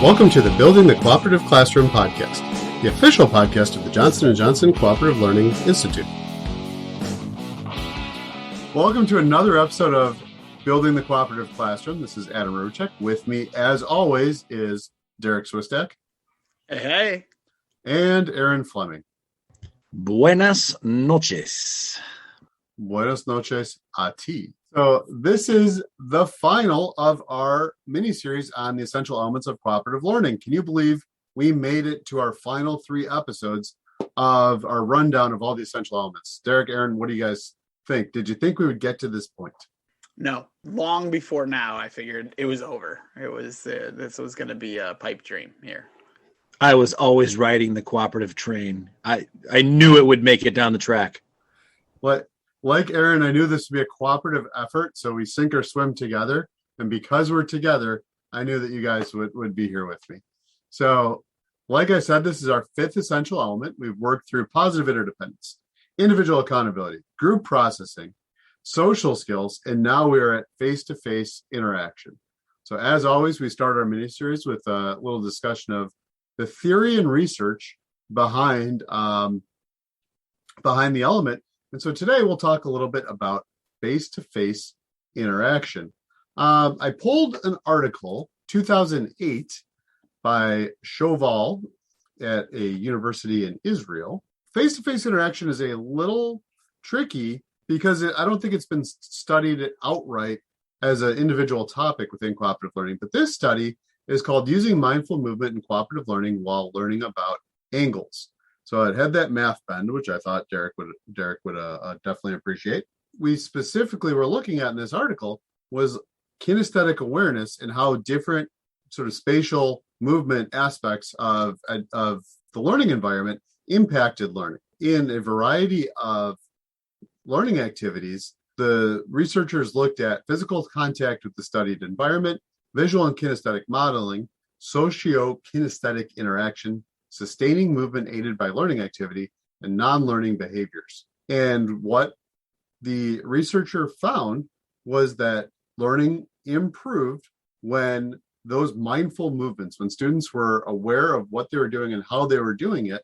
Welcome to the Building the Cooperative Classroom podcast, the official podcast of the Johnson & Johnson Cooperative Learning Institute. Welcome to another episode of Building the Cooperative Classroom. This is Adam Ruchek. With me, as always, is Derrick Swistek. Hey. And Aaron Fleming. Buenas noches. Buenas noches a ti. So this is the final of our mini-series on the essential elements of cooperative learning. Can you believe we made it to our final 3 episodes of our rundown of all the essential elements? Derrick, Aaron, what do you guys think? Did you think we would get to this point? No, long before now, I figured it was over. It was this was going to be a pipe dream here. I was always riding the cooperative train. I knew it would make it down the track. What? Like Aaron, I knew this would be a cooperative effort, so we sink or swim together. And because we're together, I knew that you guys would be here with me. So, like I said, this is our 5th essential element. We've worked through positive interdependence, individual accountability, group processing, social skills, and now we are at face-to-face interaction. So as always, we start our mini-series with a little discussion of the theory and research behind the element. And so today we'll talk a little bit about face-to-face interaction. I pulled an article, 2008, by Shoval at a university in Israel. Face-to-face interaction is a little tricky because I don't think it's been studied outright as an individual topic within cooperative learning. But this study is called Using Mindful Movement in Cooperative Learning While Learning About Angles. So it had that math bend, which I thought Derrick would definitely appreciate. We specifically were looking at in this article was kinesthetic awareness and how different sort of spatial movement aspects of the learning environment impacted learning. In a variety of learning activities, the researchers looked at physical contact with the studied environment, visual and kinesthetic modeling, socio-kinesthetic interaction, sustaining movement aided by learning activity, and non-learning behaviors. And what the researcher found was that learning improved when those mindful movements, when students were aware of what they were doing and how they were doing it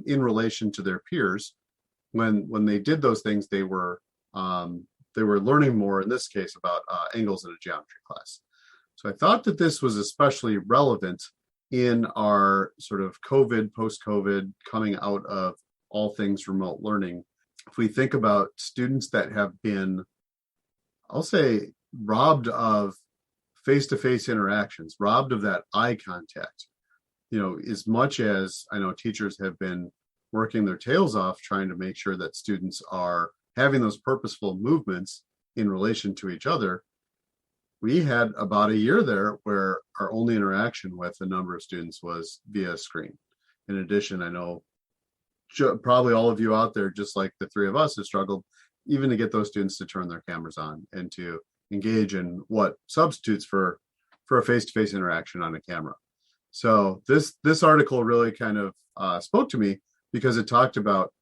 in relation to their peers. When they did those things, they were learning more, in this case, about angles in a geometry class. So I thought that this was especially relevant in our sort of post-COVID, coming out of all things remote learning. If we think about students that have been, I'll say, robbed of face-to-face interactions, robbed of that eye contact, as much as I know teachers have been working their tails off trying to make sure that students are having those purposeful movements in relation to each other, we had about a year there where our only interaction with a number of students was via screen. In addition, I know probably all of you out there, just like the 3 of us, have struggled even to get those students to turn their cameras on and to engage in what substitutes for a face-to-face interaction on a camera. So this article really kind of spoke to me because it talked about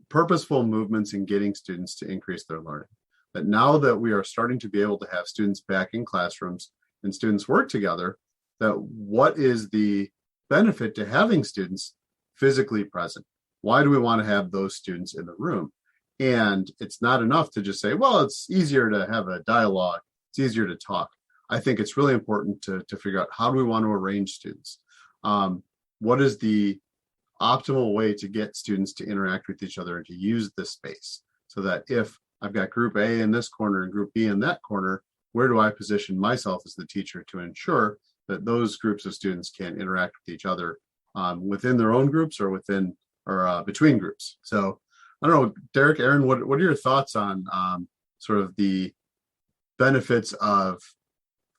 purposeful movements in getting students to increase their learning. That now that we are starting to be able to have students back in classrooms and students work together, that what is the benefit to having students physically present? Why do we want to have those students in the room? And it's not enough to just say, well, it's easier to have a dialogue. It's easier to talk. I think it's really important to figure out, how do we want to arrange students? What is the optimal way to get students to interact with each other and to use this space, so that if I've got group A in this corner and group B in that corner, where do I position myself as the teacher to ensure that those groups of students can interact with each other within their own groups or between groups? So I don't know, Derrick, Aaron, what are your thoughts on sort of the benefits of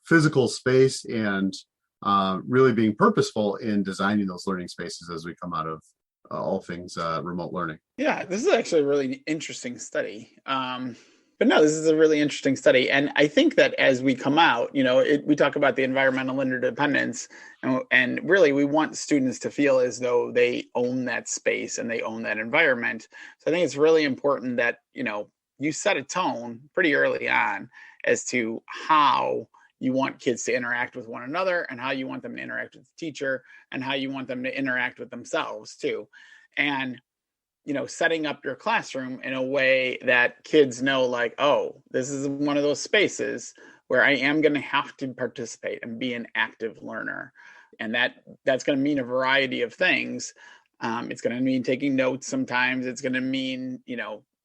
physical space and really being purposeful in designing those learning spaces as we come out of all things remote learning? Yeah, this is actually a really interesting study. But no, this is a really interesting study. And I think that as we come out, we talk about the environmental interdependence, and really we want students to feel as though they own that space and they own that environment. So I think it's really important that, you set a tone pretty early on as to how you want kids to interact with one another, and how you want them to interact with the teacher, and how you want them to interact with themselves too. And setting up your classroom in a way that kids know, like, oh, this is one of those spaces where I am going to have to participate and be an active learner. And that's going to mean a variety of things. It's going to mean taking notes sometimes. It's going to mean,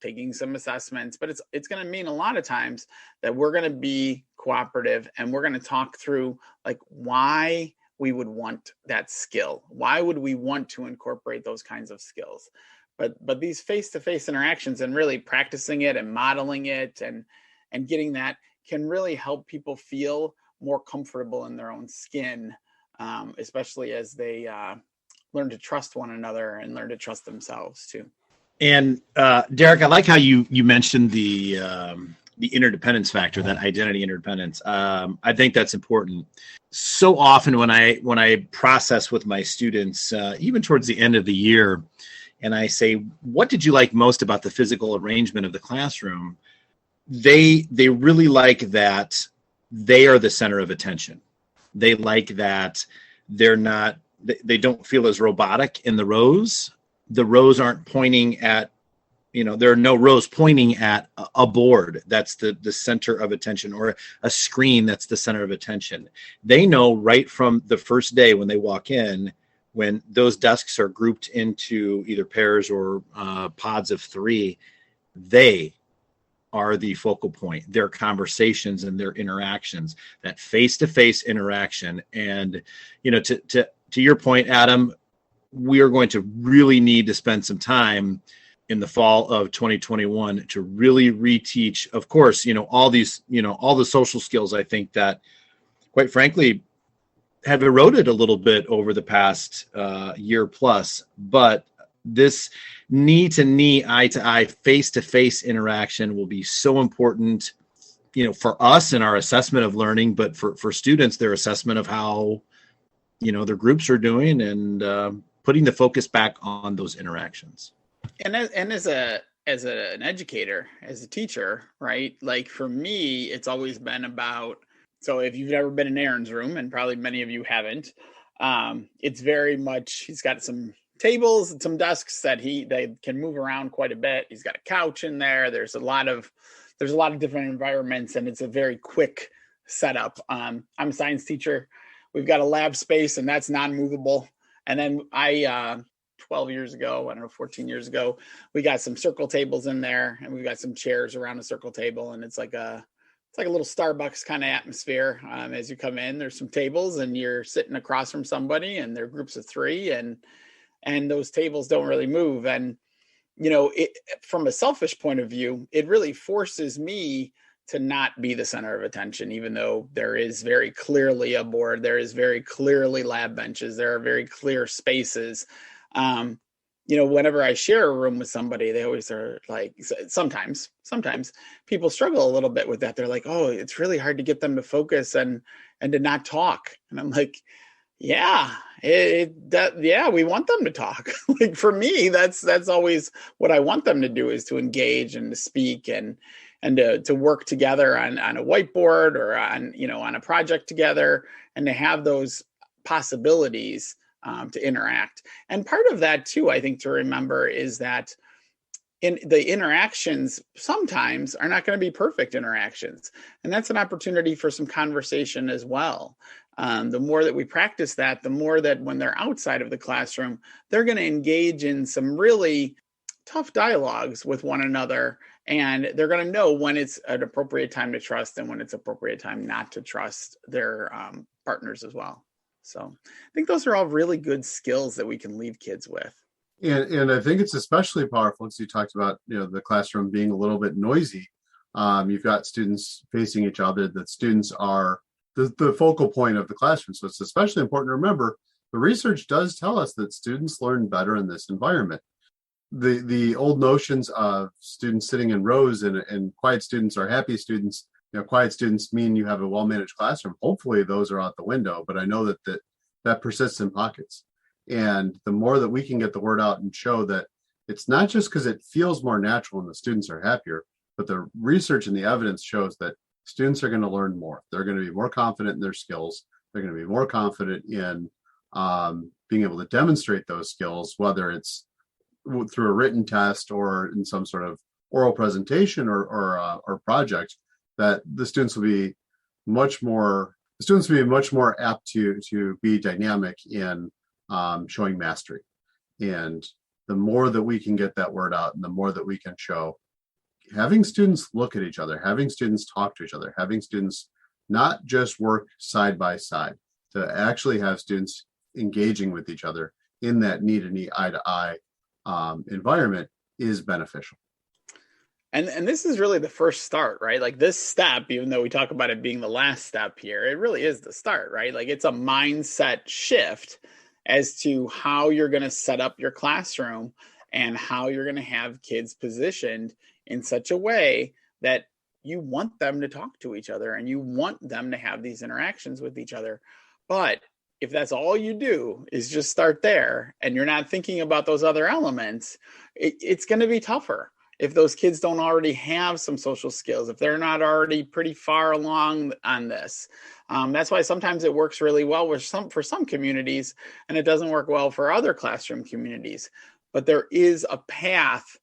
taking some assessments, but it's going to mean a lot of times that we're going to be cooperative, and we're going to talk through like why we would want that skill. Why would we want to incorporate those kinds of skills? But these face-to-face interactions and really practicing it and modeling it and getting that can really help people feel more comfortable in their own skin, especially as they learn to trust one another and learn to trust themselves too. And Derrick, I like how you mentioned the interdependence factor, that identity interdependence. I think that's important. So often when I process with my students, even towards the end of the year, and I say, what did you like most about the physical arrangement of the classroom? They really like that they are the center of attention. They like that they don't feel as robotic in the rows. The rows aren't pointing at, there are no rows pointing at a board that's the center of attention, or a screen that's the center of attention. They know right from the first day when they walk in, when those desks are grouped into either pairs or pods of 3, they are the focal point. Their conversations and their interactions, that face-to-face interaction. And, to your point, Adam, we are going to really need to spend some time in the fall of 2021 to really reteach, of course, all these, all the social skills, I think that, quite frankly, have eroded a little bit over the past year plus. But this knee-to-knee, eye-to-eye, face-to-face interaction will be so important, for us in our assessment of learning, but for students, their assessment of how, their groups are doing, and putting the focus back on those interactions. And as an educator, as a teacher, right? Like for me, it's always been about, so if you've ever been in Aaron's room, and probably many of you haven't, it's very much, he's got some tables and some desks that they can move around quite a bit. He's got a couch in there. There's a lot of different environments, and it's a very quick setup. I'm a science teacher. We've got a lab space, and that's non-movable. And then 12 years ago, 14 years ago, we got some circle tables in there, and we've got some chairs around a circle table, and it's like a little Starbucks kind of atmosphere. As you come in, there's some tables, and you're sitting across from somebody, and they're groups of 3, and those tables don't really move. And from a selfish point of view, it really forces me to not be the center of attention, even though there is very clearly a board, there is very clearly lab benches, there are very clear spaces. Whenever I share a room with somebody, they always are like, sometimes people struggle a little bit with that. They're like, oh, it's really hard to get them to focus and to not talk. And I'm like, yeah, we want them to talk. Like for me, that's always what I want them to do, is to engage and to speak and to work together on a whiteboard or on a project together, and to have those possibilities to interact. And part of that too, I think, to remember is that in the interactions sometimes are not going to be perfect interactions. And that's an opportunity for some conversation as well. The more that we practice that, the more that when they're outside of the classroom, they're going to engage in some really tough dialogues with one another. And they're going to know when it's an appropriate time to trust and when it's appropriate time not to trust their partners as well. So I think those are all really good skills that we can leave kids with. And I think it's especially powerful because you talked about, the classroom being a little bit noisy. You've got students facing each other, that students are the focal point of the classroom. So it's especially important to remember the research does tell us that students learn better in this environment. The old notions of students sitting in rows and quiet students are happy students, quiet students mean you have a well-managed classroom. Hopefully those are out the window, but I know that persists in pockets. And the more that we can get the word out and show that it's not just because it feels more natural and the students are happier, but the research and the evidence shows that students are going to learn more. They're going to be more confident in their skills. They're going to be more confident in being able to demonstrate those skills, whether it's through a written test or in some sort of oral presentation or project. That the students will be much more apt to be dynamic in showing mastery. And the more that we can get that word out, and the more that we can show, having students look at each other, having students talk to each other, having students not just work side by side, to actually have students engaging with each other in that knee-to-knee, eye-to-eye environment is beneficial. And this is really the first start, right? Like this step, even though we talk about it being the last step here, it really is the start, right? Like it's a mindset shift as to how you're going to set up your classroom and how you're going to have kids positioned in such a way that you want them to talk to each other and you want them to have these interactions with each other. But if that's all you do is just start there and you're not thinking about those other elements, it's going to be tougher. If those kids don't already have some social skills, if they're not already pretty far along on this. That's why sometimes it works really well for some communities, and it doesn't work well for other classroom communities. But there is a path,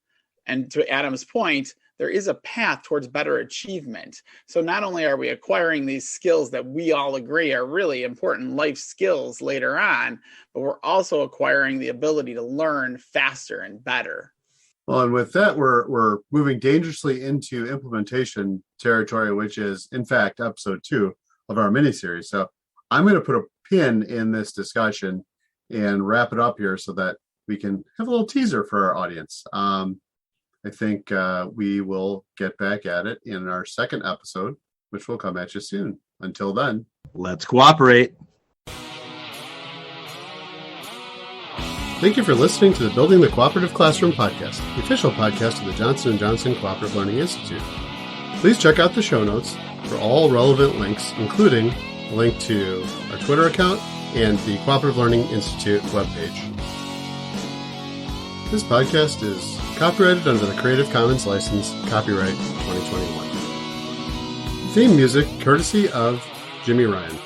and to Adam's point, there is a path towards better achievement. So not only are we acquiring these skills that we all agree are really important life skills later on, but we're also acquiring the ability to learn faster and better. Well, and with that, we're moving dangerously into implementation territory, which is, in fact, episode 2 of our mini-series. So I'm going to put a pin in this discussion and wrap it up here so that we can have a little teaser for our audience. I think we will get back at it in our second episode, which will come at you soon. Until then, let's cooperate. Thank you for listening to the Building the Cooperative Classroom podcast, the official podcast of the Johnson & Johnson Cooperative Learning Institute. Please check out the show notes for all relevant links, including a link to our Twitter account and the Cooperative Learning Institute webpage. This podcast is copyrighted under the Creative Commons license, copyright 2021. Theme music courtesy of Jimmy Ryan.